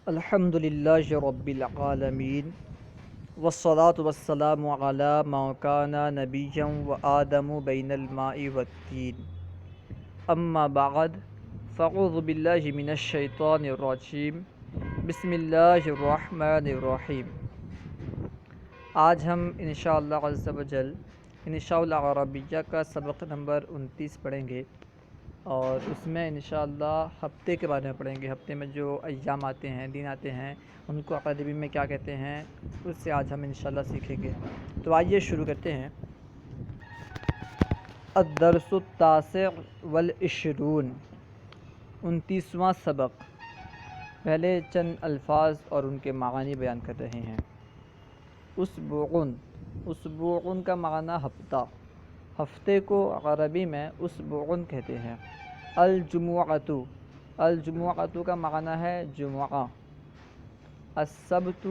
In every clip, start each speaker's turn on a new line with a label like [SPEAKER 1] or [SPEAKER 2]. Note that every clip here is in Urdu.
[SPEAKER 1] الحمد للہ رب العالمین والصلاة والسلام علی ما کان نبیا و آدم بین الماء والتین اما بعد فاعوذ باللہ من الشیطان الرجیم بسم اللہ الرحمن الرحیم۔ آج ہم انشاءاللہ عز و جل انشاء عربیہ کا سبق نمبر 29 پڑھیں گے، اور اس میں انشاءاللہ ہفتے کے بارے میں پڑھیں گے۔ ہفتے میں جو ایام آتے ہیں، دن آتے ہیں، ان کو عربی میں کیا کہتے ہیں، اس سے آج ہم انشاءاللہ سیکھیں گے۔ تو آئیے شروع کرتے ہیں۔ الدرس التاسع والعشرون، 29واں سبق۔ پہلے چند الفاظ اور ان کے معانی بیان کر رہے ہیں۔ اسبوعن، اسبوعن کا معنی ہفتہ، ہفتے کو عربی میں اسبوعن کہتے ہیں۔ الجمعۃ، الجمعۃ کا معنی ہے جمعہ۔ السبت،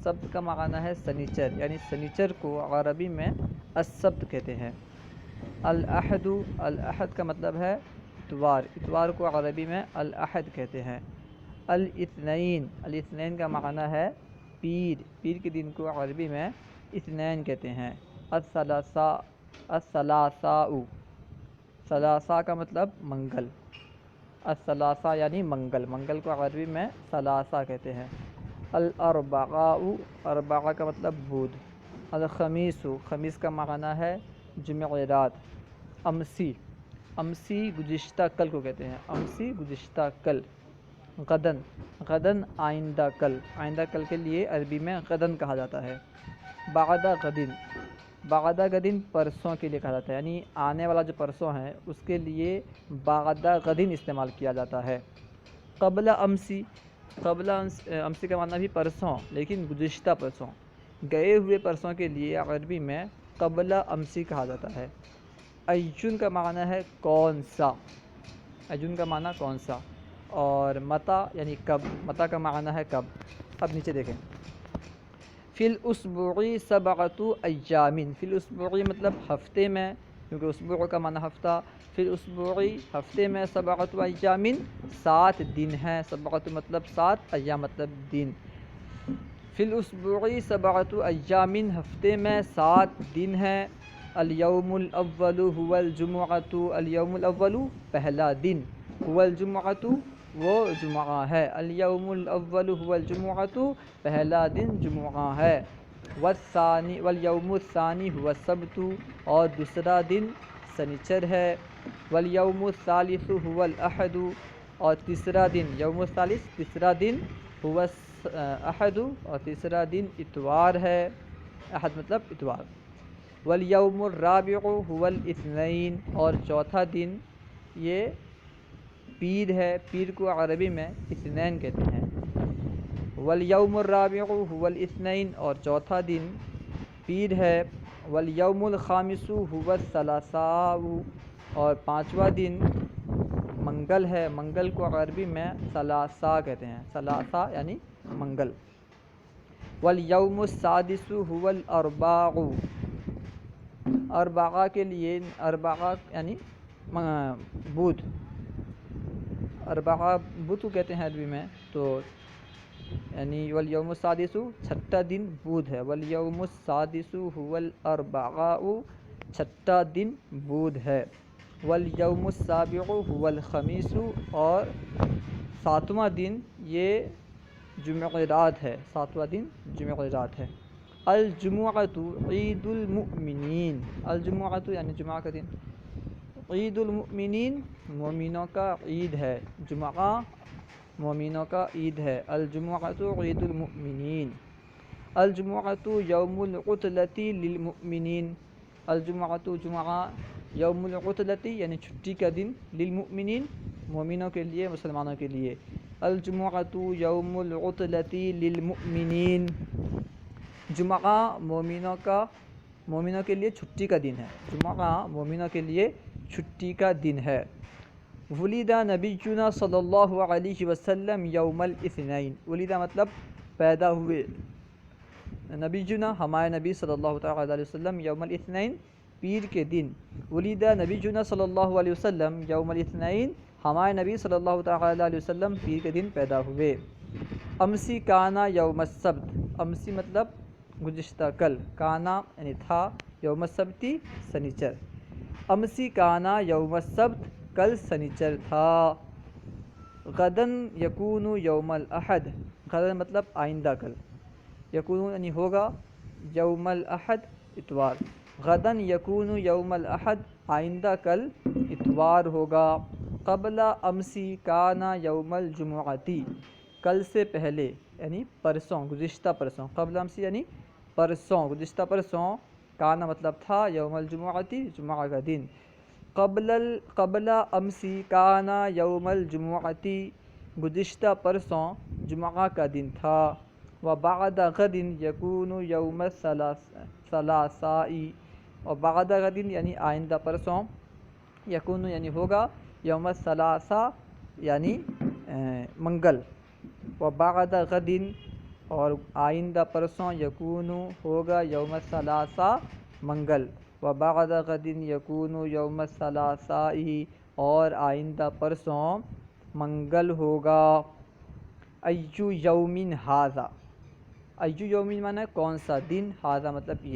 [SPEAKER 1] سبت کا معنی ہے سنیچر، یعنی سنیچر کو عربی میں السبت کہتے ہیں۔ الاحد، الاحد کا مطلب ہے اتوار، اتوار کو عربی میں الاحد کہتے ہیں۔ الاثنین، الاثنین کا معنی ہے پیر، پیر کے دن کو عربی میں اثنین کہتے ہیں۔ الثلاثاء، الثلاثاء، ثلاثہ کا مطلب منگل، الثلاثہ یعنی منگل، منگل کو عربی میں ثلاثہ کہتے ہیں۔ الاربعاء، اربعہ کا مطلب بدھ۔ الخمیس، خمیس کا معنی ہے جمعرات۔ امسی، امسی گزشتہ کل کو کہتے ہیں، امسی گزشتہ کل۔ غدن، غدن آئندہ کل، آئندہ کل کے لیے عربی میں غدن کہا جاتا ہے۔ بعد غدن، بعد غدن پرسوں کے لیے کہا جاتا ہے، یعنی آنے والا جو پرسوں ہے اس کے لیے بعد غدن استعمال کیا جاتا ہے۔ قبل امسی، قبل امسی کا معنی بھی پرسوں، لیکن گزشتہ پرسوں، گئے ہوئے پرسوں کے لیے عربی میں قبل امسی کہا جاتا ہے۔ ایجن کا معنی ہے کون سا، ایجن کا معنی کون سا، اور متا یعنی کب، متا کا معنی ہے کب۔ اب نیچے دیکھیں۔ فی الاسبوع سبعۃ ایام، فی الاسبوع مطلب ہفتے میں، کیونکہ اسبوع کا معنی ہفتہ، فی الاسبوع ہفتے میں، سبعۃ ایام 7 دن ہیں، سبعۃ مطلب 7، ایام مطلب دن۔ فی الاسبوع سبعۃ ایام، ہفتے میں 7 دن ہیں۔ الیوم الاول هو الجمعۃ، الیوم الاول پہلا دن، هو الجمعۃ وہ جمعہ ہے، الیوم الاول هو الجمعۃ پہلا دن جمعہ ہے۔ والثانی، والیوم الثانی هو السبت، اور دوسرا دن سنیچر ہے۔ والیوم الثالث هو الاحد، اور تیسرا دن، یوم الثالث تیسرا دن، هو الاحد اور تیسرا دن اتوار ہے، احد مطلب اتوار۔ والیوم الرابع هو الاثنین، اور چوتھا دن یہ پیر ہے، پیر کو عربی میں اثنین کہتے ہیں۔ والیوم الرابع هو الاثنین، اور چوتھا دن پیر ہے۔ والیوم الخامس هو الثلاثاء، اور پانچواں دن منگل ہے، منگل کو عربی میں ثلاثاء کہتے ہیں، ثلاثاء یعنی منگل۔ والیوم السادس هو الاربعاء، اربعہ کے لیے، اربعہ یعنی بدھ، اربعہ بدھ کو کہتے ہیں عربی میں، تو یعنی والیوم السادس چھٹا دن بدھ ہے، والیوم السادس هو الاربعاء چھٹا دن بدھ ہے۔ والیوم السابع هو الخمیس، اور ساتواں دن یہ جمعرات ہے، ساتواں دن جمعرات ہے۔ الجمعۃ عید المؤمنین، الجمعۃ یعنی جمعہ کا دن، عید المؤمنین مومنوں کا عید ہے، جمعہ مومنوں کا عید ہے۔ الجمعۃ عید المؤمنین۔ الجمعۃ یوم العطلۃ للمؤمنین، الجمعۃ جمعہ، یوم العطلۃ یعنی چھٹی کا دن، للمؤمنین مومنوں کے لیے، مسلمانوں کے لیے۔ الجمعۃ یوم العطلۃ للمؤمنین، جمعہ مومنوں کے لیے چھٹی کا دن ہے، جمعہ مومنوں کے لیے چھٹی کا دن ہے۔ ولد نبینا صلی اللہ علیہ وسلم یوم الاثنین، ولد مطلب پیدا ہوئے، نبینا ہمارے نبی صلی اللہ تعالیٰ علیہ وسلم یوم الاثنین پیر کے دن، ولد نبینا صلی اللہ علیہ وسلم یوم الاثنین ہمارے نبی صلی اللہ تعالیٰ علیہ وسلم پیر کے دن پیدا ہوئے۔ امسی کانا یوم السبت، امسی مطلب گزشتہ کل، کانا یعنی تھا، یوم السبتی سنیچر، امسی کانا یوم السبت کل سنیچر تھا، غدن یکون یوم الاحد، غدن مطلب آئندہ کل، یکون یعنی ہوگا، یوم الاحد اتوار، غدن یکون یوم الاحد آئندہ کل اتوار ہوگا، قبل امسی کانا یوم الجمعتی کل سے پہلے یعنی پرسوں، گزشتہ پرسوں، قبل امسی یعنی پرسوں، گزشتہ پرسوں، کانا مطلب تھا، یوم الجمعتی جمعہ کا دن، قبل امسی کانا یوم الجمعتی گزشتہ پرسوں جمعہ کا دن تھا، وبعد غد یکون یوم الثلاثاء، اور بعد غد یعنی آئندہ پرسوں، یکون یعنی ہوگا، یوم الثلاثاء یعنی منگل، وبعد غد اور آئندہ پرسوں، یکون ہوگا، یوم الثلاثاء منگل، وبعد غد یکون یوم الثلاثاء اور آئندہ پرسوں منگل ہوگا، ایو یومن ھذا، ایو یومن معنی کون سا دن، ھذا مطلب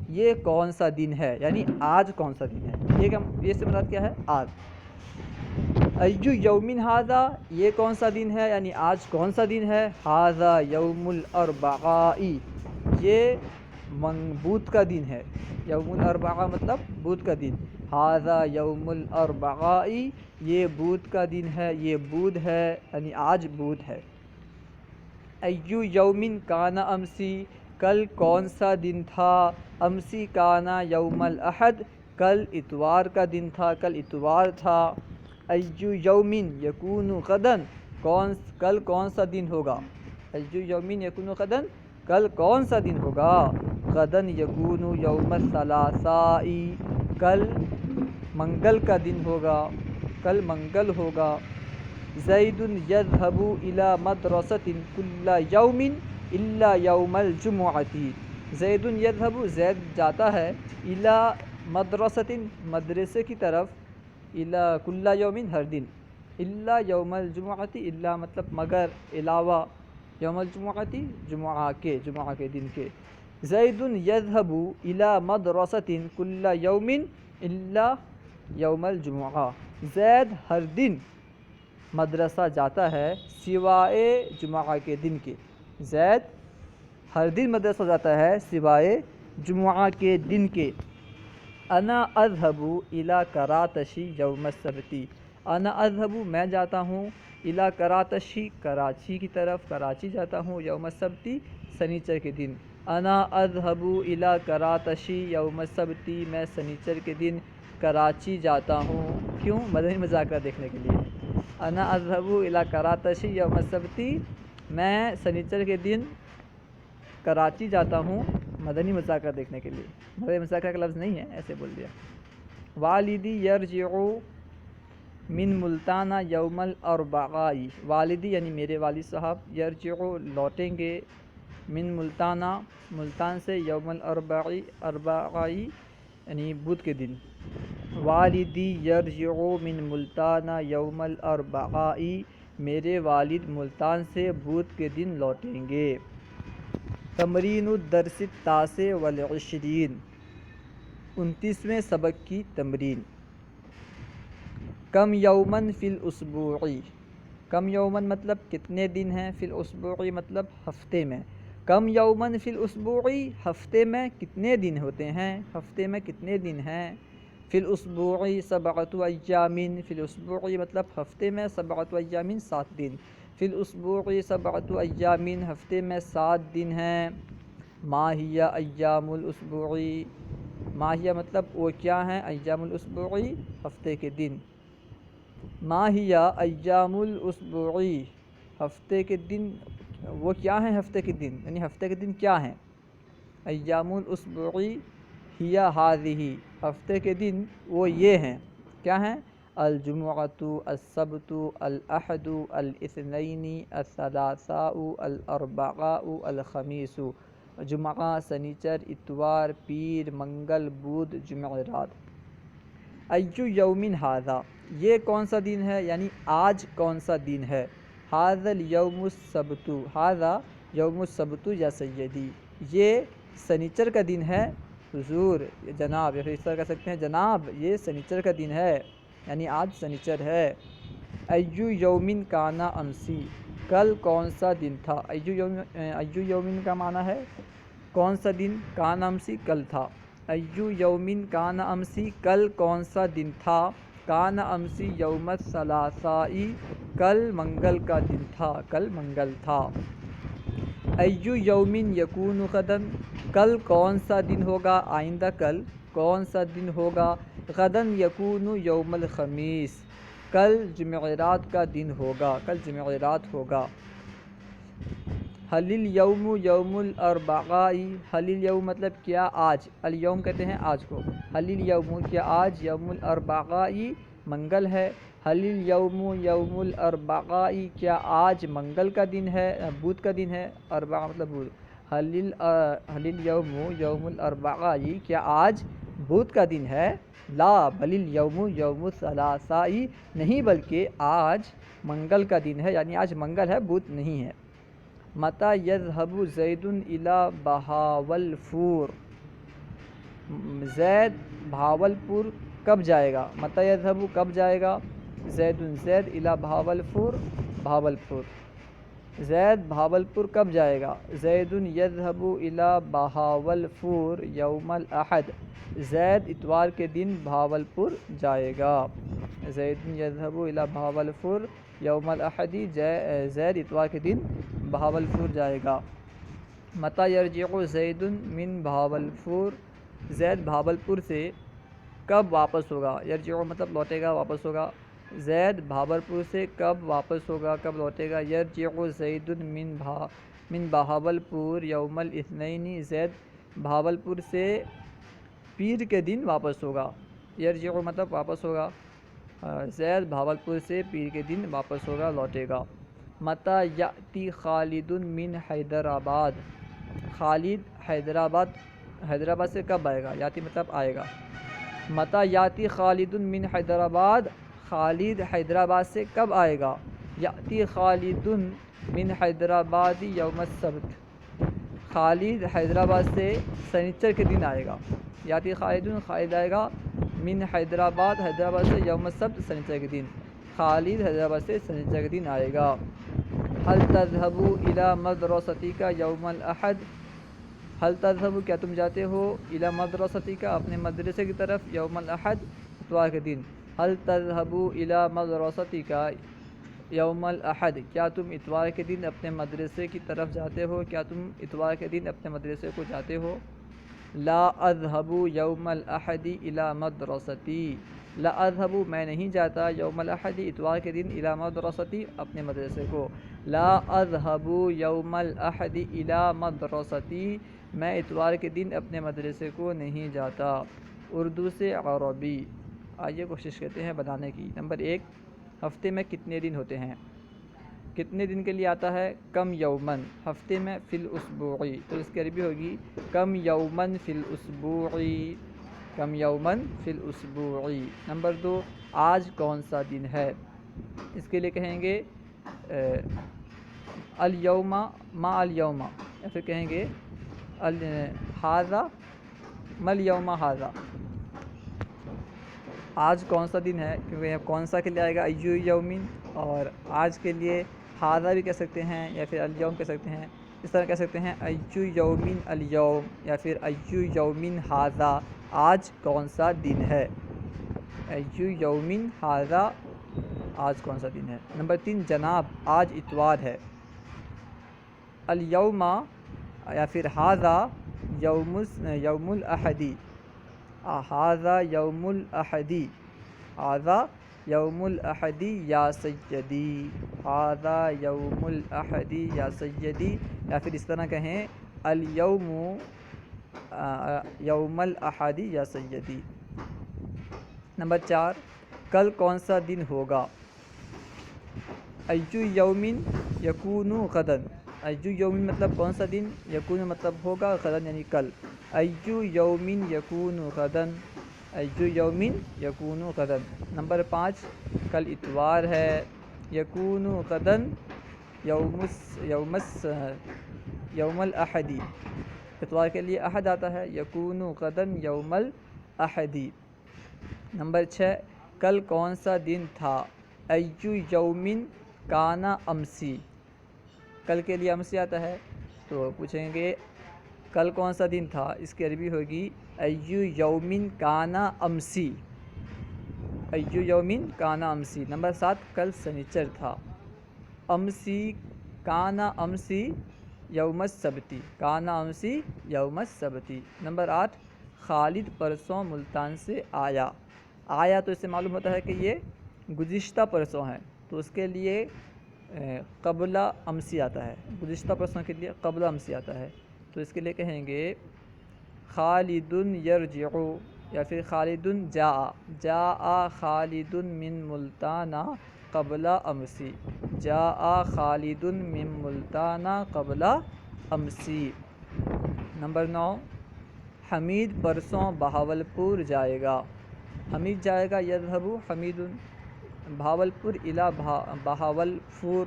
[SPEAKER 1] یہ کون سا دن ہے، یعنی آج کون سا دن ہے، یہ سے مراد کیا ہے، آج، ایو یومن ھذا یہ کون سا دن ہے، یعنی آج کون سا دن ہے، ھذا یوم الاربعاء یہ بدھ کا دن ہے، یوم الاربعاء مطلب بدھ کا دن، ھذا یوم الاربعاء یہ بدھ کا دن ہے، یہ بدھ ہے یعنی آج بدھ ہے، ایو یومن کانا امسی کل کون سا دن تھا، امسی کانا یوم الاحد کل اتوار کا دن تھا، کل اتوار تھا، ایو یومن یکون غدن کل کون سا دن ہوگا، ایو یومن یکون غدن کل کون سا دن ہوگا، غدن یکون یوم الثلاثاء کل منگل کا دن ہوگا، کل منگل ہوگا، زید یذهب الی مدرسۃ کل یوم الا یوم الجمعۃ، زید یذهب زید جاتا ہے، الی مدرسۃ مدرسے کی طرف، الی کل یوم ہر دن، الا یوم الجمعۃ الا مطلب مگر، علاوہ، یوم الجمعۃ جمعہ کے دن کے، زید یذهب الی مدرسۃ کل یوم الا یوم الجمعہ، زید ہر دن مدرسہ جاتا ہے سوائے جمعہ کے دن کے، زید ہر دن مدرسہ جاتا ہے سوائے جمعہ کے دن کے، انا اذهب الی کراتشی یوم السبت، انا اذهب میں جاتا ہوں، الی کراتشی کراچی کی طرف، کراچی جاتا ہوں، یوم السبت سنیچر کے دن، انا اذهب الی کراتشی یوم السبت میں سنیچر کے دن کراچی جاتا ہوں، کیوں، مدنی مذاکرہ دیکھنے کے لیے، انا اذهب الی کراتشی یوم السبت میں سنیچر کے دن کراچی جاتا ہوں مدنی مذاکرہ دیکھنے کے لیے، مدنی مذاکرہ کا لفظ نہیں ہے، ایسے بول دیا، والدی یرجع من ملتان یوم الاربعاء، والدی یعنی میرے والد صاحب، یرجع لوٹیں گے، من ملتان سے، یوم الاربعاء یعنی بدھ کے دن، والدی یرجع من ملتان یوم الاربعاء میرے والد ملتان سے بدھ کے دن لوٹیں گے، تمرین الدرس التاسع والعشرین 29ویں سبق کی تمرین، کم یومن فی الاسبوع، کم یومن مطلب کتنے دن ہیں، فی الاسبوع مطلب ہفتے میں، کم یومن فی الاسبوع ہفتے میں کتنے دن ہوتے ہیں، ہفتے میں کتنے دن ہیں، فی الاسبوع سبعۃ ایام، فی الاسبوع مطلب ہفتے میں، سبعۃ ایام 7 دن، فی الاسبوع سبعۃ ایام ہفتے میں 7 دن ہیں، ما ہی ایام الاسبوع، ما ہی مطلب وہ کیا ہیں، ایام الاسبوع ہفتے کے دن، ما ہی ایام الاسبوع ہفتے کے دن وہ کیا ہیں، ہفتے کے دن یعنی ہفتے کے دن کیا ہیں، ایام الاسبوع ہی ہذہ ہفتے کے دن وہ یہ ہیں، کیا ہیں، الجمعۃ، السبت، الاحد، الاثنین، الثلاثاء، الاربعاء، الخمیس، جمعہ، سنیچر، اتوار، پیر، منگل، بدھ، جمعرات، ایو یومن ھذا یہ کون سا دن ہے، یعنی آج کون سا دن ہے، ھذا الیوم السبت، ھذا یوم السبت یا سیدی، یہ سنیچر کا دن ہے حضور، جناب، یا پھر اس طرح کہہ سکتے ہیں جناب یہ سنیچر کا دن ہے، یعنی آج سنیچر ہے۔ ایو یومن کانا امسی، کل کون سا دن تھا؟ ایو یومن کا معنی ہے کون سا دن، کانا امسی کل تھا۔ ایو یومن کانا امسی، کل کون سا دن تھا؟ کانا امسی یوم الثلاثاء، کل منگل کا دن تھا، کل منگل تھا۔ ایو یومن یکون غدن، کل کون سا دن ہوگا، آئندہ کل کون سا دن ہوگا؟ غدن یکون یوم الخمیس، کل جمعرات کا دن ہوگا، کل جمعرات ہوگا۔ حل الیوم یوم الاربعاء، حل الیوم مطلب کیا آج، الیوم کہتے ہیں آج کو، حل الیوم کیا آج، یوم الاربعاء منگل ہے، حل الیوم یوم الاربعاء کیا آج منگل کا دن ہے، بدھ کا دن ہے، اربعہ مطلب بدھ، حل الیوم یوم الاربعاء کیا آج بدھ کا دن ہے، لا بل الیوم یوم الثلاثاء، نہیں بلکہ آج منگل کا دن ہے، یعنی آج منگل ہے، بدھ نہیں ہے۔ متی یذهب زید الی بہاولپور، زید بہاولپور کب جائے گا؟ متی یذهب کب جائے گا؟ زید زید الی بہاولپور، بہاولپور، زید بہاولپور کب جائے گا؟ زید یذهب الی بہاولپور یوم الاحد، زید اتوار کے دن بہاولپور جائے گا۔ زید یذهب الی بہاولپور یوم الاحد، زید اتوار کے دن بہاولپور جائے گا۔ متی یرجع زید من بہاولپور، زید بہاولپور سے کب واپس ہوگا؟ یرجع مطلب لوٹے گا، واپس ہوگا، زید بہاولپور سے کب واپس ہوگا، کب لوٹے گا؟ یرجع زید من بہاولپور یوم الاثنین، زید بہاولپور سے پیر کے دن واپس ہوگا، یرجع مطلب واپس ہوگا، زید بہاولپور سے پیر کے دن واپس ہوگا، لوٹے گا۔ متی یأتی خالد من حیدرآباد، خالد حیدرآباد سے کب آئے گا؟ یاتی مطلب آئے گا۔ متی یاتی خالد من حیدرآباد، خالد حیدرآباد سے کب آئے گا؟ یاتی خالد من حیدرآباد یوم السبت، خالد حیدرآباد سے سنیچر کے دن آئے گا، یاتی خالد، خالد آئے گا، من حیدرآباد، حیدرآباد سے یوم السبت سنیچر کے دن، خالد حیدرآباد سے سنیچر کے دن آئے گا۔ هل تذهب الی مدرستک یوم الاحد، هل تذهب کیا تم جاتے ہو، الی مدرستک اپنے مدرسے کی طرف، یوم الاحد اتوار کے دن، هل تذهب الی مدرستک یوم الاحد کیا تم اتوار کے دن اپنے مدرسے کی طرف جاتے ہو، کیا تم اتوار کے دن اپنے مدرسے کو جاتے ہو؟ لا اذهب یوم الاحد الی مدرستی، لا اذهب میں نہیں جاتا، یوم الاحد اتوار کے دن، الی مدرستی اپنے مدرسے کو، لا اذهب یوم الاحد الی مدرستی میں اتوار کے دن اپنے مدرسے کو نہیں جاتا۔ اردو سے عربی، آئیے کوشش کرتے ہیں بنانے کی۔ نمبر 1، ہفتے میں کتنے دن ہوتے ہیں؟ کتنے دن کے لیے آتا ہے؟ کم یومن، ہفتے میں فی الاسبوعی، تو اس کی عربی ہوگی کم یومن فی الاسبوعی، کم یومن فی الاسبوعی۔ نمبر 2، آج کون سا دن ہے؟ اس کے لیے کہیں گے الیوم، ما الیوم، یا پھر کہیں گے ھذا ما الیوم ھذا، آج کون سا دن ہے، کیونکہ کون سا کے لیے آئے گا ایو یومین، اور آج کے لیے ھذا بھی کہہ سکتے ہیں یا پھر الیوم کہہ سکتے ہیں، اس طرح کہہ سکتے ہیں ایو یومین الیوم یا پھر ایو یومین ھذا، آج کون سا دن ہے، ایو یومین ھذا، آج کون سا دن ہے۔ نمبر 3، جناب آج اتوار ہے، الیوم یا پھر ھذا یوم الاحدی، ھذا یوم الاحدی، ھذا یوم الاحدی یا سیدی، ھذا یوم الاحدی یا سیدی، یا پھر اس طرح کہیں الیوم یوم الاحدی یا سیدی۔ نمبر 4، کل کون سا دن ہوگا؟ ایو یومن یکون غدن، ایو یومن مطلب کون سا دن، یکون مطلب ہوگا، غدن یعنی کل، ایو یومن یکون غدن، ایو یومن یکون غدن۔ نمبر 5، کل اتوار ہے، یکون غدن یوم الاحدی، اتوار کے لیے احد آتا ہے، یکون غدن یوم الاحدی۔ نمبر 6، کل کون سا دن تھا؟ ایو یومن کانا امسی، کل کے لیے امسی آتا ہے تو پوچھیں گے کل کون سا دن تھا، اس کی عربی ہوگی ایو یومن کانا امسی، ایو یومن کانا امسی۔ نمبر 7، کل سنیچر تھا، امسی کانا امسی یوم السبتی، کانا امسی یوم السبتی۔ نمبر 8، خالد پرسوں ملتان سے آیا، آیا تو اس سے معلوم ہوتا ہے کہ یہ گزشتہ پرسوں ہے، تو اس کے لیے قبل امسی آتا ہے، گزشتہ پرسوں کے لیے قبل امسی آتا ہے، تو اس کے لیے کہیں گے خالد یرجع، یا پھر خالد جاء خالد من ملتان قبل امسی، جاء خالد من ملتان قبل امسی۔ نمبر 9، حمید پرسوں بہاولپور جائے گا، حمید جائے گا، یذهب حمید بہاولپور الی بہاولپور،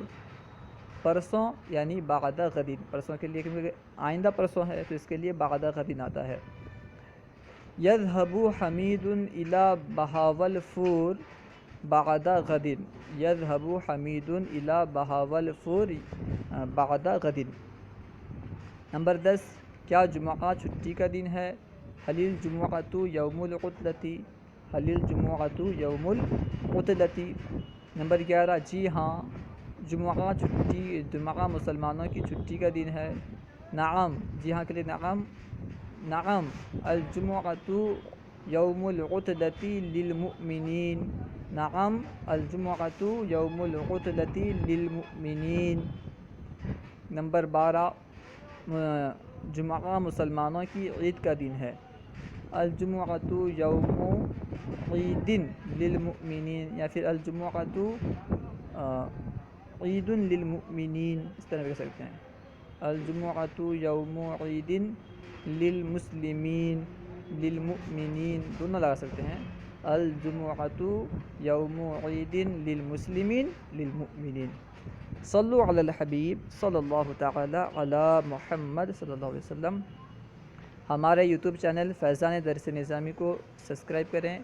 [SPEAKER 1] پرسوں یعنی بعد غدین، پرسوں کے لیے کیونکہ آئندہ پرسوں ہے تو اس کے لیے بعد غدین آتا ہے۔ یذهب حمید الی بہاولپور بعد غدین، یذهب حمید الی بہاولپور بعد غدین۔ نمبر 10، کیا جمعہ چھٹی کا دن ہے؟ هل الجمعۃ یوم العطلۃ، هل الجمعۃ یوم العطلۃ۔ نمبر 11، جی ہاں جمعہ چھٹی، جمعہ مسلمانوں کی چھٹی کا دن ہے۔ نعم، جی ہاں کے لیے نعم، نعم الجمعۃ یوم العطلۃ للمؤمنین، نعم الجمعۃ یوم العطلۃ للمؤمنین۔ نمبر 12، جمعہ مسلمانوں کی عید کا دن ہے، الجمعۃ یوم عید للمؤمنین، یا پھر الجمعۃ عید للمؤمنین، اس طرح کہہ سکتے ہیں، الجمعۃ یوم عید للمسلمین للمؤمنین، دونوں لگا سکتے ہیں، الجمعۃ یوم عید للمسلمین للمؤمنین۔ صلو علی الحبیب صلی اللہ تعالی علی محمد صلی اللہ علیہ وسلم۔ ہمارے یوٹیوب چینل فیضان درس نظامی کو سبسکرائب کریں